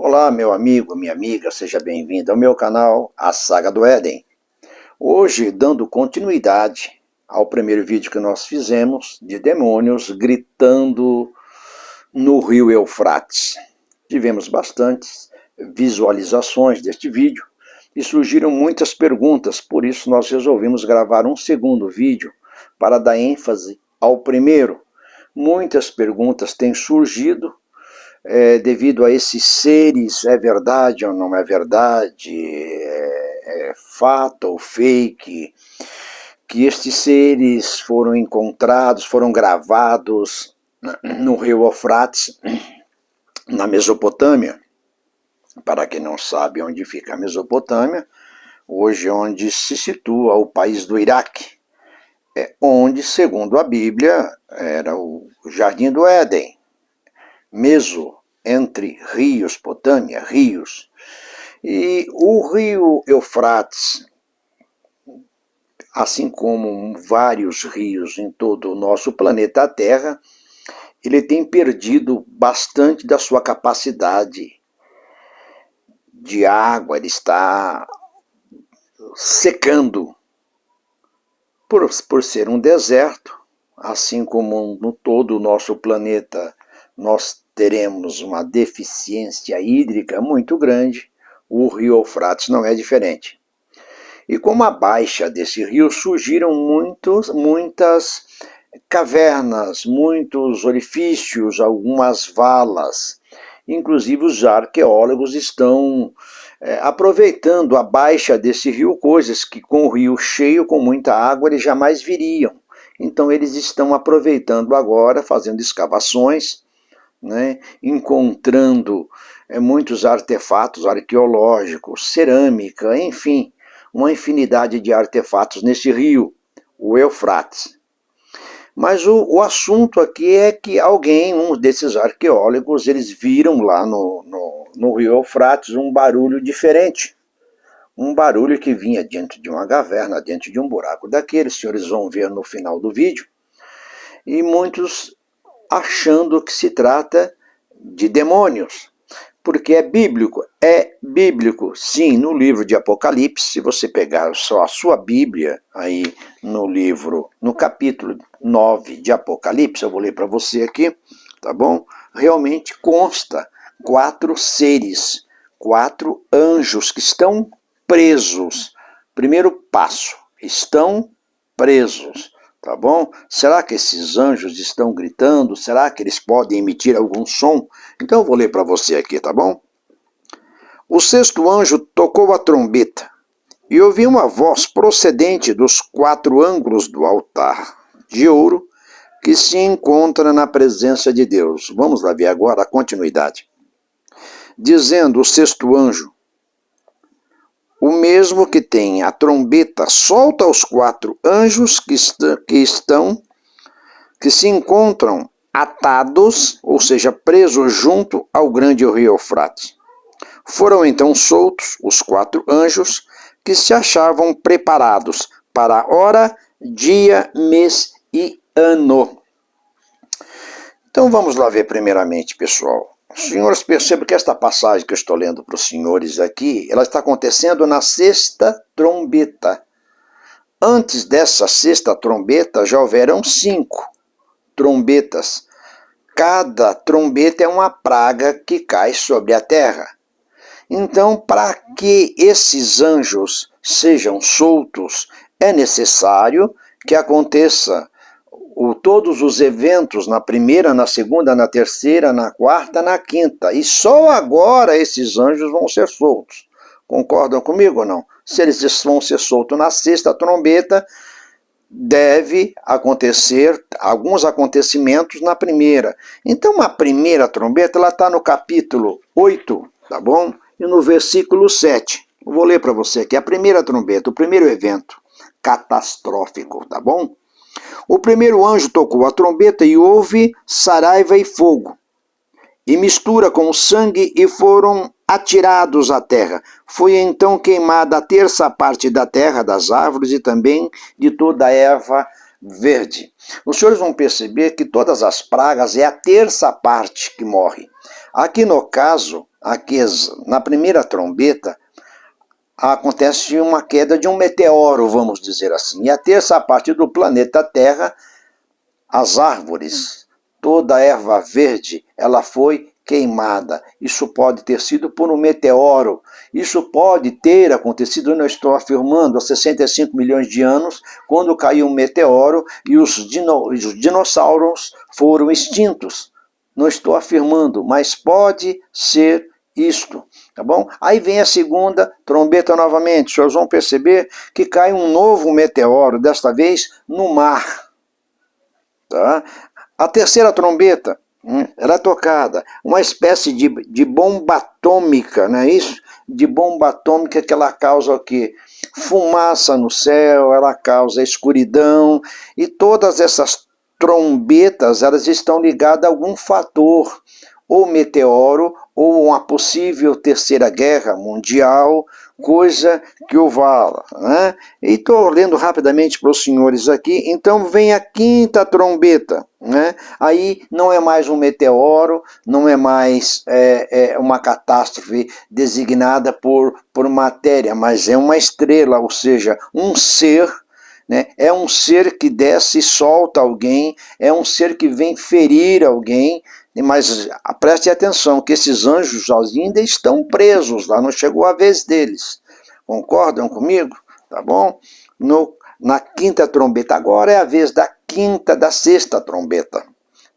Olá, meu amigo, minha amiga, seja bem-vindo ao meu canal, A Saga do Éden. Hoje, dando continuidade ao primeiro vídeo que nós fizemos de demônios gritando no rio Eufrates. Tivemos bastantes visualizações deste vídeo e surgiram muitas perguntas, por isso nós resolvemos gravar um segundo vídeo para dar ênfase ao primeiro. Muitas perguntas têm surgido devido a esses seres, é verdade ou não é verdade, é fato ou fake, que estes seres foram encontrados, foram gravados no rio Eufrates, na Mesopotâmia. Para quem não sabe onde fica a Mesopotâmia, hoje onde se situa o país do Iraque, onde, segundo a Bíblia, era o Jardim do Éden, Meso, entre rios, Potâmia, rios. E o rio Eufrates, assim como vários rios em todo o nosso planeta Terra, ele tem perdido bastante da sua capacidade de água, ele está secando por ser um deserto, assim como no todo o nosso planeta nós teremos uma deficiência hídrica muito grande, o rio Eufrates não é diferente. E como a baixa desse rio surgiram muitas cavernas, muitos orifícios, algumas valas. Inclusive os arqueólogos estão aproveitando a baixa desse rio, coisas que com o rio cheio, com muita água, eles jamais viriam. Então eles estão aproveitando agora, fazendo escavações, encontrando muitos artefatos arqueológicos, cerâmica, enfim, uma infinidade de artefatos nesse rio, o Eufrates. Mas o assunto aqui é que um desses arqueólogos, eles viram lá no rio Eufrates um barulho diferente. Um barulho que vinha dentro de uma caverna, dentro de um buraco daqueles, os senhores vão ver no final do vídeo. E muitos achando que se trata de demônios, porque é bíblico. É bíblico, sim, no livro de Apocalipse. Se você pegar só a sua Bíblia, aí no capítulo 9 de Apocalipse, eu vou ler para você aqui, tá bom? Realmente consta 4 seres, 4 anjos que estão presos. Primeiro passo, estão presos. Tá bom? Será que esses anjos estão gritando? Será que eles podem emitir algum som? Então eu vou ler para você aqui, tá bom? O 6º anjo tocou a trombeta e ouvi uma voz procedente dos 4 ângulos do altar de ouro que se encontra na presença de Deus. Vamos lá ver agora a continuidade. Dizendo o 6º anjo: o mesmo que tem a trombeta solta aos 4 anjos que se encontram atados, ou seja, presos junto ao grande rio Eufrates. Foram então soltos os 4 anjos que se achavam preparados para hora, dia, mês e ano. Então vamos lá ver primeiramente, pessoal. Os senhores percebam que esta passagem que eu estou lendo para os senhores aqui, ela está acontecendo na 6ª trombeta. Antes dessa 6ª trombeta, já houveram 5 trombetas. Cada trombeta é uma praga que cai sobre a terra. Então, para que esses anjos sejam soltos, é necessário que aconteça todos os eventos na primeira, na segunda, na terceira, na quarta, na quinta. E só agora esses anjos vão ser soltos. Concordam comigo ou não? Se eles vão ser soltos na 6ª trombeta, deve acontecer alguns acontecimentos na primeira. Então a primeira trombeta está no capítulo 8, tá bom? E no versículo 7. Eu vou ler para você aqui a primeira trombeta, o primeiro evento catastrófico, tá bom? O primeiro anjo tocou a trombeta e houve saraiva e fogo, e mistura com sangue, e foram atirados à terra. Foi então queimada a 1/3 parte da terra, das árvores e também de toda a erva verde. Os senhores vão perceber que todas as pragas é a 1/3 parte que morre. Aqui no caso, aqui na primeira trombeta, acontece uma queda de um meteoro, vamos dizer assim. E a terça parte do planeta Terra, as árvores, toda a erva verde, ela foi queimada. Isso pode ter sido por um meteoro. Isso pode ter acontecido, eu não estou afirmando, há 65 milhões de anos, quando caiu um meteoro e os dinossauros foram extintos. Não estou afirmando, mas pode ser isto, tá bom? Aí vem a segunda trombeta novamente. Os senhores vão perceber que cai um novo meteoro, desta vez no mar. Tá? A terceira trombeta, ela é tocada, uma espécie de bomba atômica, não é isso? De bomba atômica que ela causa o quê? Fumaça no céu, ela causa escuridão, e todas essas trombetas, elas estão ligadas a algum fator, ou meteoro, ou uma possível terceira guerra mundial, coisa que o vala. Né? E estou lendo rapidamente para os senhores aqui. Então vem a quinta trombeta. Né? Aí não é mais um meteoro, não é mais uma catástrofe designada por matéria, mas é uma estrela, ou seja, um ser. Né? É um ser que desce e solta alguém, é um ser que vem ferir alguém, mas preste atenção que esses anjos ainda estão presos lá, não chegou a vez deles. Concordam comigo? Tá bom? Na quinta trombeta, agora é a vez da sexta trombeta.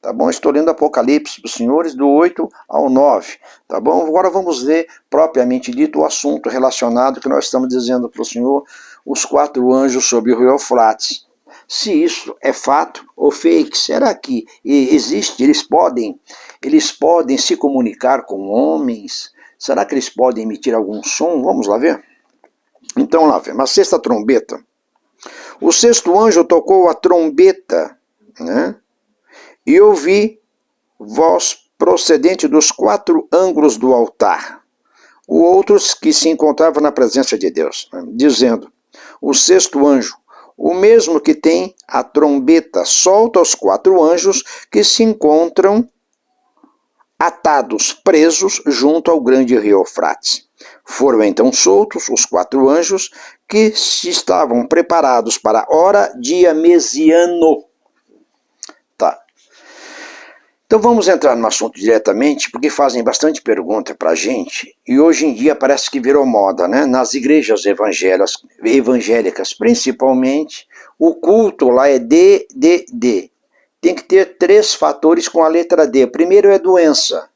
Tá bom? Estou lendo Apocalipse para os senhores do 8 ao 9. Tá bom? Agora vamos ver, propriamente dito, o assunto relacionado que nós estamos dizendo para o senhor, os 4 anjos sobre o rio Eufrates. Se isso é fato ou fake, será que existe? Eles podem se comunicar com homens? Será que eles podem emitir algum som? Vamos lá ver? Então lá vem, na sexta trombeta. O sexto anjo tocou a trombeta, né? E ouvi voz procedente dos 4 ângulos do altar, outros que se encontravam na presença de Deus, né? Dizendo, o sexto anjo, o mesmo que tem a trombeta, solta os 4 anjos que se encontram atados, presos junto ao grande rio Eufrates. Foram então soltos os 4 anjos que estavam preparados para a hora, dia, mês e ano. Tá. Então vamos entrar no assunto diretamente, porque fazem bastante pergunta para a gente, e hoje em dia parece que virou moda, né? Nas igrejas evangélicas, principalmente, o culto lá é D. Tem que ter 3 fatores com a letra D. Primeiro é doença.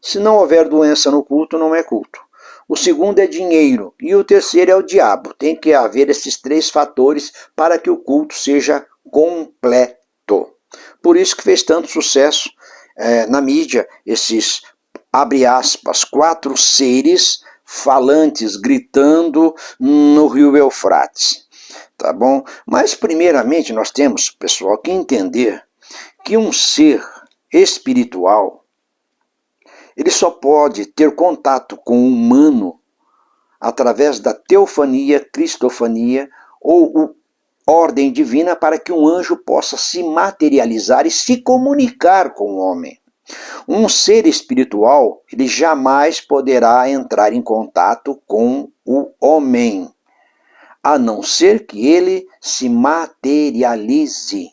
Se não houver doença no culto, não é culto. O segundo é dinheiro. E o terceiro é o diabo. Tem que haver esses 3 fatores para que o culto seja completo. Por isso que fez tanto sucesso na mídia, esses, abre aspas, 4 seres falantes gritando no rio Eufrates. Tá bom? Mas primeiramente nós temos, pessoal, que entender que um ser espiritual, ele só pode ter contato com o humano através da teofania, cristofania ou ordem divina para que um anjo possa se materializar e se comunicar com o homem. Um ser espiritual, ele jamais poderá entrar em contato com o homem, a não ser que ele se materialize.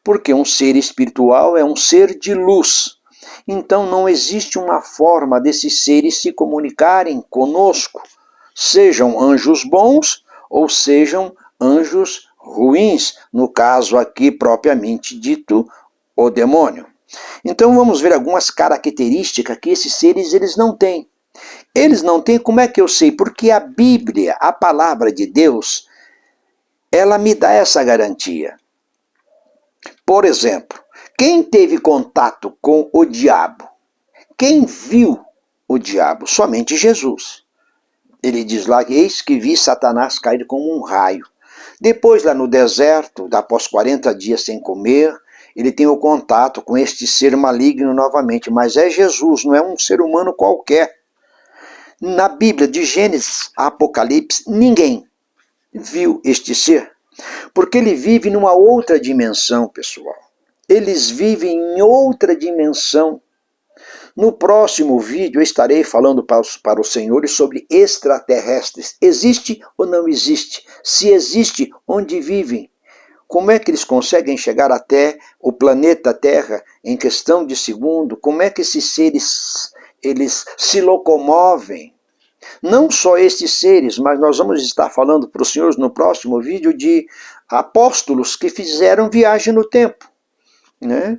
Porque um ser espiritual é um ser de luz. Então não existe uma forma desses seres se comunicarem conosco, sejam anjos bons ou sejam anjos ruins, no caso aqui propriamente dito, o demônio. Então vamos ver algumas características que esses seres eles não têm. Eles não têm, como é que eu sei? Porque a Bíblia, a palavra de Deus, ela me dá essa garantia. Por exemplo, quem teve contato com o diabo? Quem viu o diabo? Somente Jesus. Ele diz lá, eis que vi Satanás cair como um raio. Depois, lá no deserto, após 40 dias sem comer, ele tem o contato com este ser maligno novamente. Mas é Jesus, não é um ser humano qualquer. Na Bíblia, de Gênesis a Apocalipse, ninguém viu este ser. Porque ele vive numa outra dimensão, pessoal. Eles vivem em outra dimensão. No próximo vídeo eu estarei falando para os senhores sobre extraterrestres. Existe ou não existe? Se existe, onde vivem? Como é que eles conseguem chegar até o planeta Terra em questão de segundo? Como é que esses seres eles se locomovem? Não só estes seres, mas nós vamos estar falando para os senhores no próximo vídeo de apóstolos que fizeram viagem no tempo, né?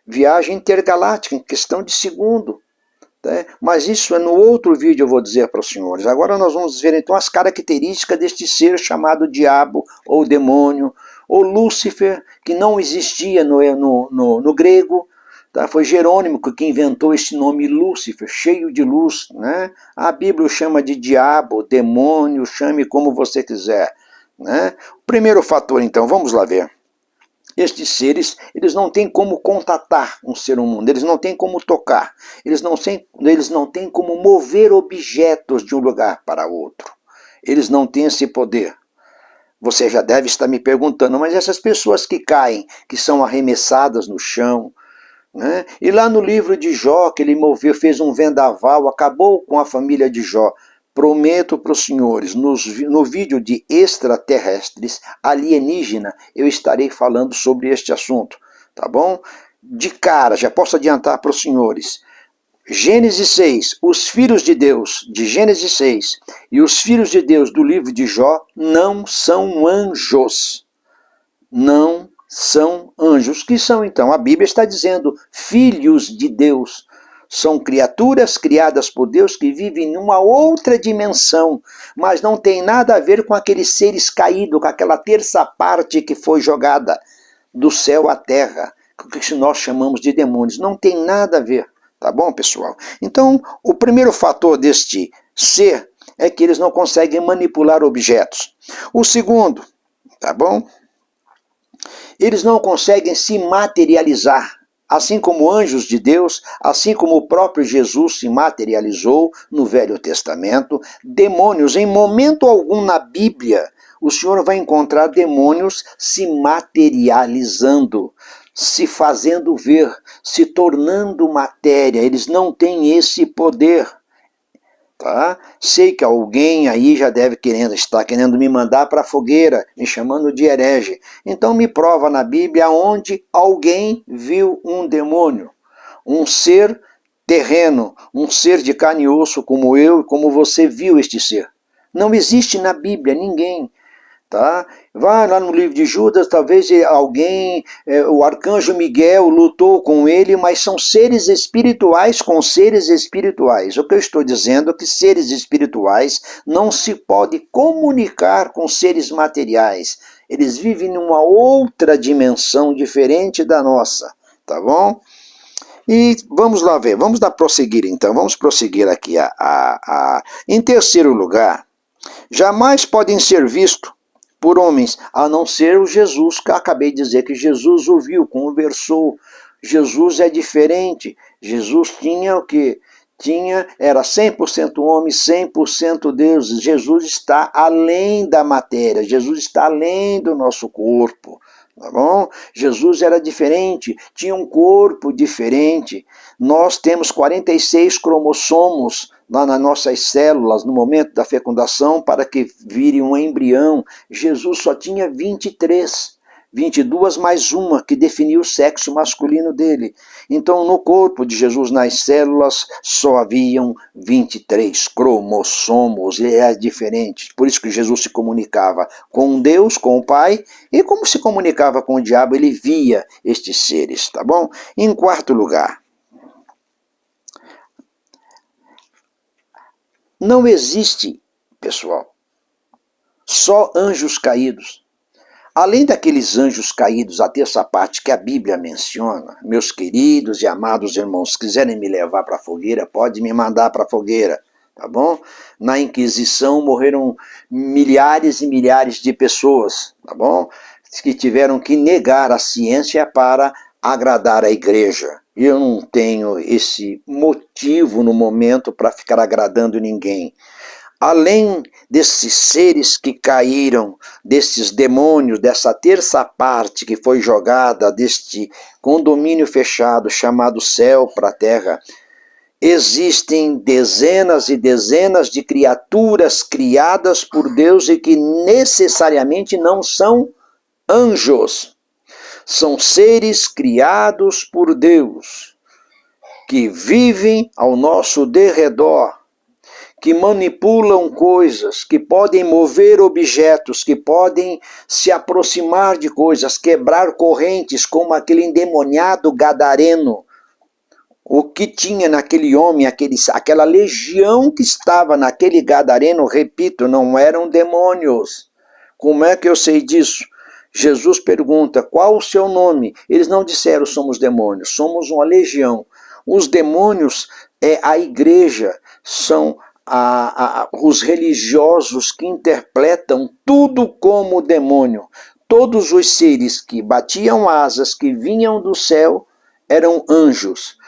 Viagem intergaláctica em questão de segundo. Né? Mas isso é no outro vídeo eu vou dizer para os senhores. Agora nós vamos ver então as características deste ser chamado diabo ou demônio, ou Lúcifer, que não existia no grego. Tá? Foi Jerônimo que inventou esse nome Lúcifer, cheio de luz. Né? A Bíblia o chama de diabo, demônio, chame como você quiser. Né? O primeiro fator então, vamos lá ver. Estes seres, eles não têm como contatar um ser humano, eles não têm como tocar, eles não têm como mover objetos de um lugar para outro. Eles não têm esse poder. Você já deve estar me perguntando, mas essas pessoas que caem, que são arremessadas no chão, né? E lá no livro de Jó, que ele fez um vendaval, acabou com a família de Jó. Prometo para os senhores, no vídeo de extraterrestres, alienígena, eu estarei falando sobre este assunto, tá bom? De cara, já posso adiantar para os senhores, Gênesis 6, os filhos de Deus, de Gênesis 6, e os filhos de Deus do livro de Jó, não são anjos. Não são anjos. Que são então? A Bíblia está dizendo filhos de Deus. São criaturas criadas por Deus que vivem numa outra dimensão, mas não tem nada a ver com aqueles seres caídos, com aquela terça parte que foi jogada do céu à terra, que nós chamamos de demônios. Não tem nada a ver, tá bom, pessoal? Então, o primeiro fator deste ser é que eles não conseguem manipular objetos. O segundo, tá bom? Eles não conseguem se materializar. Assim como anjos de Deus, assim como o próprio Jesus se materializou no Velho Testamento, demônios, em momento algum na Bíblia, o Senhor vai encontrar demônios se materializando, se fazendo ver, se tornando matéria. Eles não têm esse poder. Tá? Sei que alguém aí já deve estar querendo me mandar para a fogueira, me chamando de herege. Então me prova na Bíblia onde alguém viu um demônio, um ser terreno, um ser de carne e osso como eu e como você viu este ser. Não existe na Bíblia ninguém. Tá? Vai lá no livro de Judas, talvez alguém, o arcanjo Miguel lutou com ele, mas são seres espirituais com seres espirituais. O que eu estou dizendo é que seres espirituais não se pode comunicar com seres materiais. Eles vivem numa outra dimensão diferente da nossa, tá bom? E vamos lá ver, vamos dar prosseguir então, vamos prosseguir aqui. Em terceiro lugar, jamais podem ser vistos por homens, a não ser o Jesus, que eu acabei de dizer que Jesus ouviu, conversou. Jesus é diferente. Jesus tinha o quê? Era 100% homem, 100% Deus. Jesus está além da matéria, Jesus está além do nosso corpo. Tá bom? Jesus era diferente, tinha um corpo diferente. Nós temos 46 cromossomos lá nas nossas células no momento da fecundação para que vire um embrião. Jesus só tinha 23, 22 mais uma que definia o sexo masculino dele. Então no corpo de Jesus, nas células, só haviam 23 cromossomos, ele era diferente. Por isso que Jesus se comunicava com Deus, com o Pai, e como se comunicava com o diabo, ele via estes seres, tá bom? Em quarto lugar, não existe, pessoal, só anjos caídos. Além daqueles anjos caídos, a terça parte que a Bíblia menciona, meus queridos e amados irmãos, se quiserem me levar para a fogueira, pode me mandar para a fogueira, tá bom? Na Inquisição morreram milhares e milhares de pessoas, tá bom? Que tiveram que negar a ciência para agradar a igreja. Eu não tenho esse motivo no momento para ficar agradando ninguém. Além desses seres que caíram, desses demônios, dessa terça parte que foi jogada deste condomínio fechado chamado céu para a terra, existem dezenas e dezenas de criaturas criadas por Deus e que necessariamente não são anjos. São seres criados por Deus, que vivem ao nosso derredor, que manipulam coisas, que podem mover objetos, que podem se aproximar de coisas, quebrar correntes, como aquele endemoniado gadareno. O que tinha naquele homem, aquela legião que estava naquele gadareno, repito, não eram demônios. Como é que eu sei disso? Jesus pergunta, qual o seu nome? Eles não disseram, somos demônios, somos uma legião. Os demônios é a igreja, são os religiosos que interpretam tudo como demônio. Todos os seres que batiam asas, que vinham do céu, eram anjos.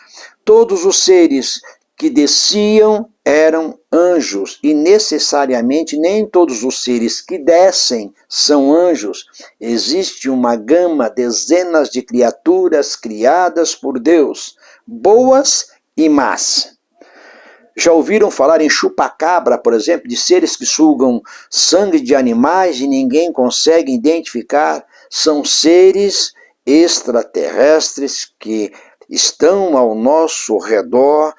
Todos os seres que desciam eram anjos, e necessariamente nem todos os seres que descem são anjos. Existe uma gama, dezenas de criaturas criadas por Deus, boas e más. Já ouviram falar em chupacabra, por exemplo, de seres que sugam sangue de animais e ninguém consegue identificar? São seres extraterrestres que estão ao nosso redor,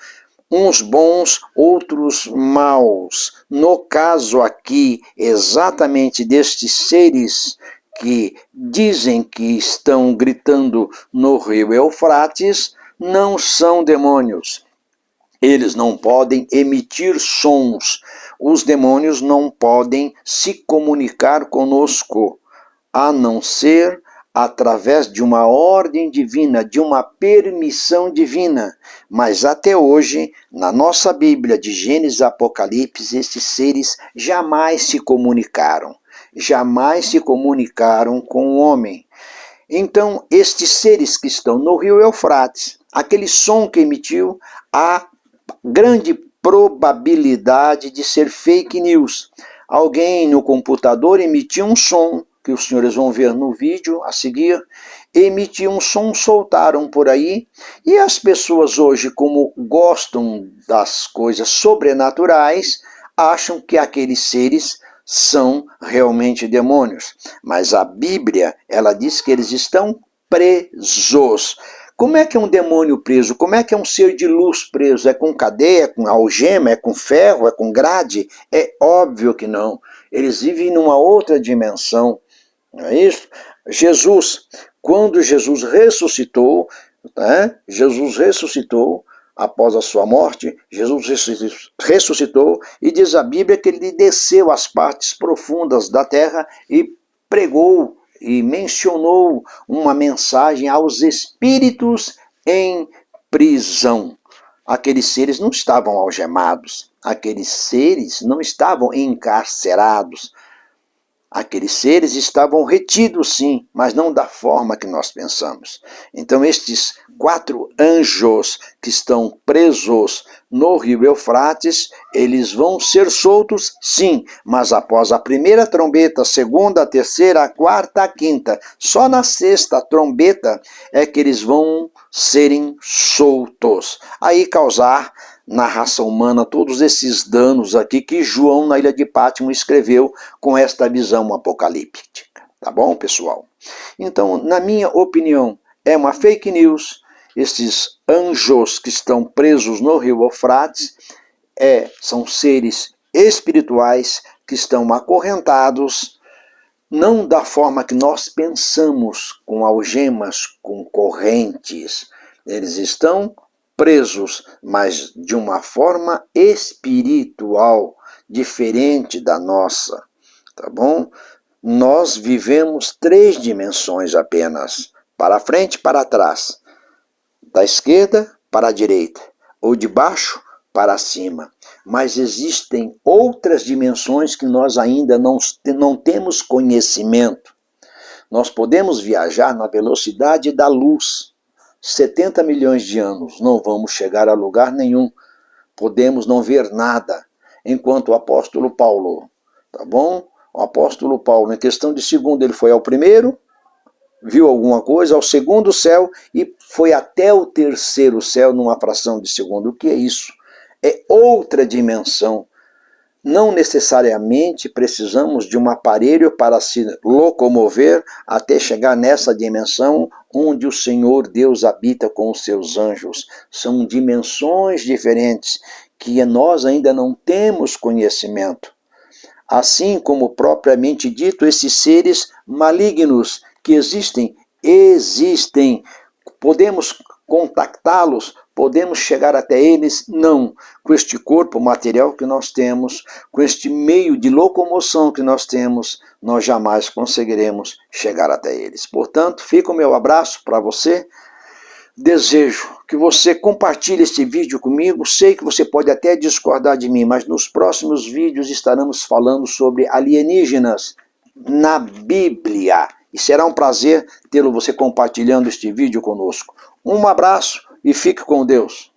uns bons, outros maus. No caso aqui, exatamente destes seres que dizem que estão gritando no rio Eufrates, não são demônios. Eles não podem emitir sons. Os demônios não podem se comunicar conosco, a não ser através de uma ordem divina, de uma permissão divina. Mas até hoje, na nossa Bíblia de Gênesis e Apocalipse, esses seres jamais se comunicaram. Jamais se comunicaram com o homem. Então, estes seres que estão no rio Eufrates, aquele som que emitiu, há grande probabilidade de ser fake news. Alguém no computador emitiu um som, que os senhores vão ver no vídeo a seguir, emitiu um som, soltaram por aí, e as pessoas hoje, como gostam das coisas sobrenaturais, acham que aqueles seres são realmente demônios. Mas a Bíblia, ela diz que eles estão presos. Como é que é um demônio preso? Como é que é um ser de luz preso? É com cadeia, é com algema, é com ferro, é com grade? É óbvio que não. Eles vivem numa outra dimensão. Não é isso? Jesus, quando Jesus ressuscitou, Jesus ressuscitou após a sua morte, Jesus ressuscitou e diz a Bíblia que ele desceu às partes profundas da terra e pregou e mencionou uma mensagem aos espíritos em prisão. Aqueles seres não estavam algemados, aqueles seres não estavam encarcerados, aqueles seres estavam retidos sim, mas não da forma que nós pensamos. Então estes 4 anjos que estão presos no rio Eufrates, eles vão ser soltos sim, mas após a primeira trombeta, a segunda, a terceira, a quarta, a quinta, só na sexta trombeta é que eles vão serem soltos. Aí causar na raça humana todos esses danos aqui que João na ilha de Patmos escreveu com esta visão apocalíptica. Tá bom, pessoal? Então, na minha opinião, é uma fake news. Esses anjos que estão presos no rio Eufrates são seres espirituais que estão acorrentados, não da forma que nós pensamos, com algemas, com correntes. Eles estão presos, mas de uma forma espiritual, diferente da nossa, tá bom? Nós vivemos 3 dimensões apenas, para frente e para trás, da esquerda para a direita, ou de baixo para cima. Mas existem outras dimensões que nós ainda não temos conhecimento. Nós podemos viajar na velocidade da luz, 70 milhões de anos, não vamos chegar a lugar nenhum, podemos não ver nada, enquanto o apóstolo Paulo, tá bom? O apóstolo Paulo, em questão de segundo, ele foi ao primeiro, viu alguma coisa, ao segundo céu e foi até o terceiro céu numa fração de segundo. O que é isso? É outra dimensão. Não necessariamente precisamos de um aparelho para se locomover até chegar nessa dimensão onde o Senhor Deus habita com os seus anjos. São dimensões diferentes que nós ainda não temos conhecimento. Assim como propriamente dito, esses seres malignos que existem. Podemos contactá-los? Podemos chegar até eles? Não. Com este corpo material que nós temos, com este meio de locomoção que nós temos, nós jamais conseguiremos chegar até eles. Portanto, fica o meu abraço para você. Desejo que você compartilhe este vídeo comigo. Sei que você pode até discordar de mim, mas nos próximos vídeos estaremos falando sobre alienígenas na Bíblia. E será um prazer tê-lo você compartilhando este vídeo conosco. Um abraço e fique com Deus.